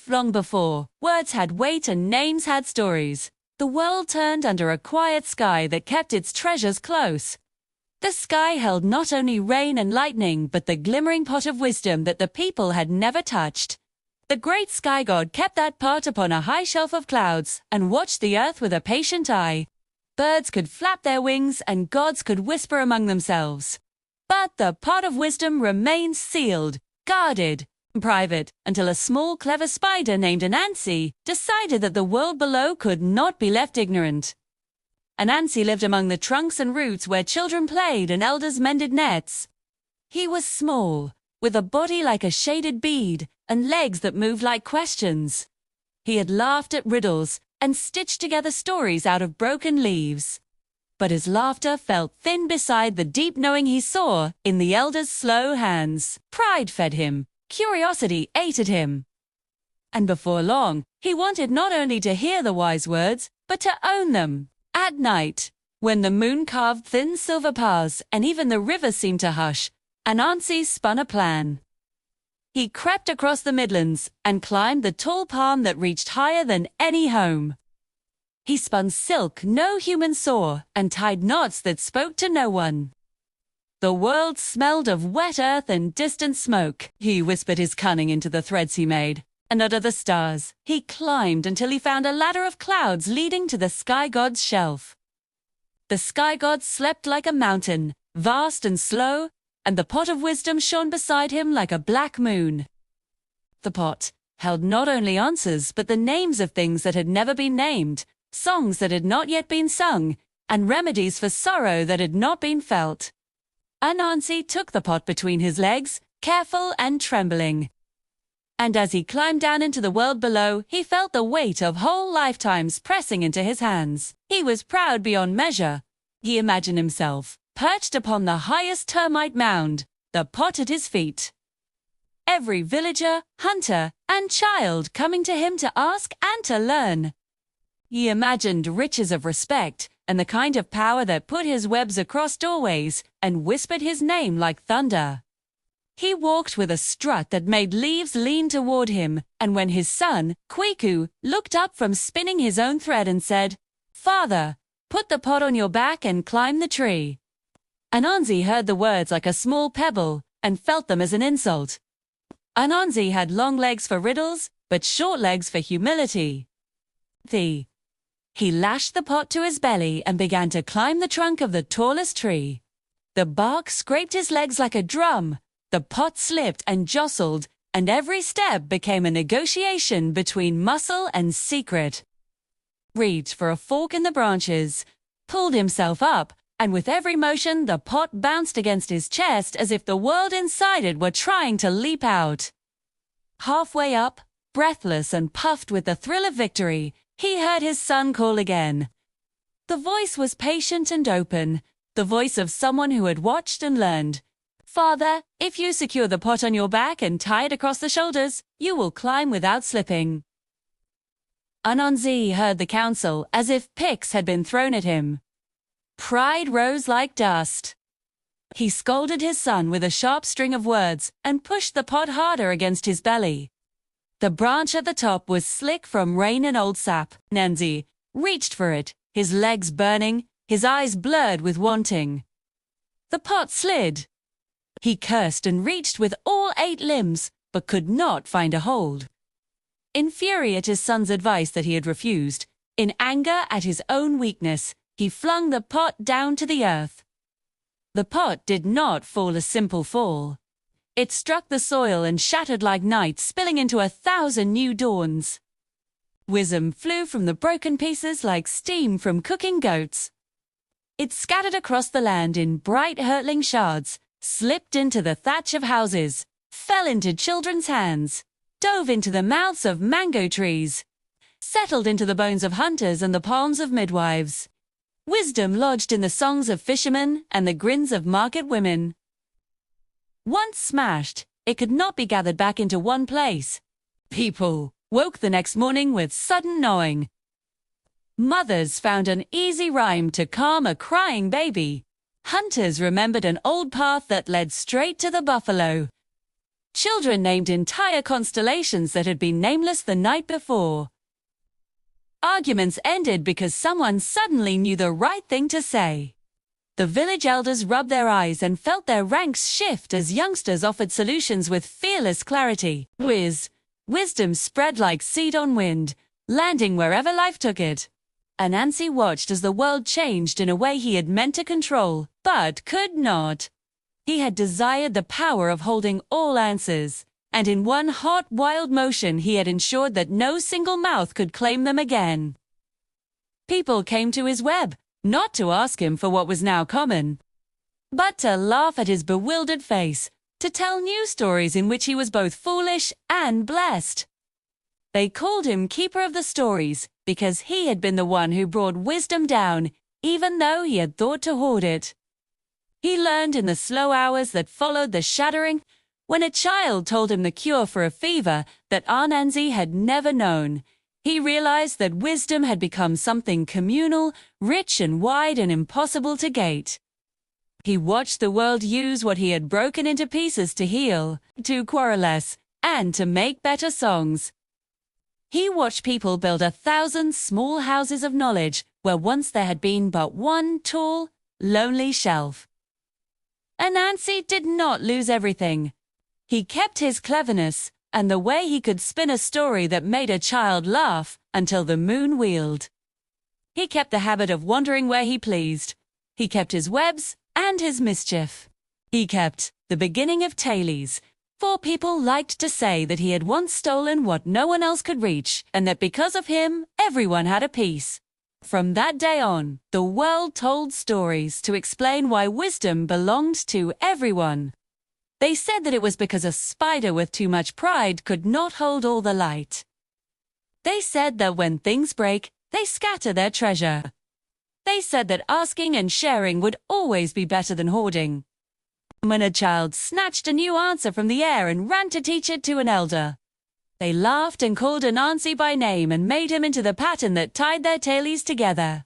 Long before words had weight and names had stories, the world turned under a quiet sky that kept its treasures close. The sky held not only rain and lightning, but the glimmering pot of wisdom that the people had never touched. The great sky god kept that pot upon a high shelf of clouds and watched the earth with a patient eye. Birds could flap their wings and gods could whisper among themselves. But the pot of wisdom remained sealed, guarded, and private, until a small clever spider named Anansi decided that the world below could not be left ignorant. Anansi lived among the trunks and roots where children played and elders mended nets. He was small, with a body like a shaded bead and legs that moved like questions. He had laughed at riddles and stitched together stories out of broken leaves. But his laughter felt thin beside the deep knowing he saw in the elders' slow hands. Pride fed him, curiosity ate at him. And before long, he wanted not only to hear the wise words, but to own them. At night, when the moon carved thin silver paths and even the river seemed to hush, Anansi spun a plan. He crept across the Midlands and climbed the tall palm that reached higher than any home. He spun silk no human saw and tied knots that spoke to no one. The world smelled of wet earth and distant smoke. He whispered his cunning into the threads he made, and under the stars, he climbed until he found a ladder of clouds leading to the sky god's shelf. The sky god slept like a mountain, vast and slow, and the pot of wisdom shone beside him like a black moon. The pot held not only answers but the names of things that had never been named, songs that had not yet been sung, and remedies for sorrow that had not been felt. Anansi took the pot between his legs, careful and trembling. And as he climbed down into the world below, he felt the weight of whole lifetimes pressing into his hands. He was proud beyond measure. He imagined himself perched upon the highest termite mound, the pot at his feet. Every villager, hunter, and child coming to him to ask and to learn. He imagined riches of respect and the kind of power that put his webs across doorways and whispered his name like thunder. He walked with a strut that made leaves lean toward him, and when his son, Kwiku, looked up from spinning his own thread and said, "Father, put the pot on your back and climb the tree," Anansi heard the words like a small pebble and felt them as an insult. Anansi had long legs for riddles, but short legs for humility. He lashed the pot to his belly and began to climb the trunk of the tallest tree. The bark scraped his legs like a drum, the pot slipped and jostled, and every step became a negotiation between muscle and secret. Reached for a fork in the branches, pulled himself up, and with every motion the pot bounced against his chest as if the world inside it were trying to leap out. Halfway up, breathless and puffed with the thrill of victory, he heard his son call again. The voice was patient and open, the voice of someone who had watched and learned. "Father, if you secure the pot on your back and tie it across the shoulders, you will climb without slipping." Anansi heard the counsel as if picks had been thrown at him. Pride rose like dust. He scolded his son with a sharp string of words and pushed the pot harder against his belly. The branch at the top was slick from rain and old sap. Anansi reached for it, his legs burning, his eyes blurred with wanting. The pot slid. He cursed and reached with all 8 limbs, but could not find a hold. In fury at his son's advice that he had refused, in anger at his own weakness, he flung the pot down to the earth. The pot did not fall a simple fall. It struck the soil and shattered like night, spilling into 1,000 new dawns. Wisdom flew from the broken pieces like steam from cooking goats. It scattered across the land in bright hurtling shards, slipped into the thatch of houses, fell into children's hands, dove into the mouths of mango trees, settled into the bones of hunters and the palms of midwives. Wisdom lodged in the songs of fishermen and the grins of market women. Once smashed, it could not be gathered back into one place. People woke the next morning with sudden gnawing. Mothers found an easy rhyme to calm a crying baby. Hunters remembered an old path that led straight to the buffalo. Children named entire constellations that had been nameless the night before. Arguments ended because someone suddenly knew the right thing to say. The village elders rubbed their eyes and felt their ranks shift as youngsters offered solutions with fearless clarity. Wisdom spread like seed on wind, landing wherever life took it. Anansi watched as the world changed in a way he had meant to control, but could not. He had desired the power of holding all answers, and in one hot, wild motion he had ensured that no single mouth could claim them again. People came to his web, not to ask him for what was now common, but to laugh at his bewildered face, to tell new stories in which he was both foolish and blessed. They called him Keeper of the Stories because he had been the one who brought wisdom down, even though he had thought to hoard it. He learned in the slow hours that followed the shattering, when a child told him the cure for a fever that Anansi had never known. He realized that wisdom had become something communal, rich and wide and impossible to gate. He watched the world use what he had broken into pieces to heal, to quarrel less, and to make better songs. He watched people build 1,000 small houses of knowledge where once there had been but one tall, lonely shelf. Anansi did not lose everything. He kept his cleverness and the way he could spin a story that made a child laugh until the moon wheeled. He kept the habit of wandering where he pleased. He kept his webs and his mischief. He kept the beginning of tailies, for people liked to say that he had once stolen what no one else could reach, and that because of him, everyone had a piece. From that day on, the world told stories to explain why wisdom belonged to everyone. They said that it was because a spider with too much pride could not hold all the light. They said that when things break, they scatter their treasure. They said that asking and sharing would always be better than hoarding. When a child snatched a new answer from the air and ran to teach it to an elder, they laughed and called Anansi by name and made him into the pattern that tied their tailies together.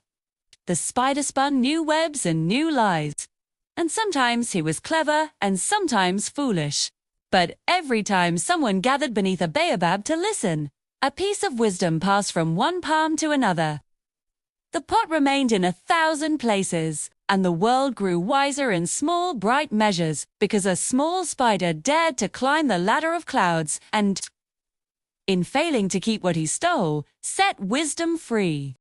The spider spun new webs and new lies. And sometimes he was clever and sometimes foolish. But every time someone gathered beneath a baobab to listen, a piece of wisdom passed from one palm to another. The pot remained in 1,000 places, and the world grew wiser in small, bright measures because a small spider dared to climb the ladder of clouds and, in failing to keep what he stole, set wisdom free.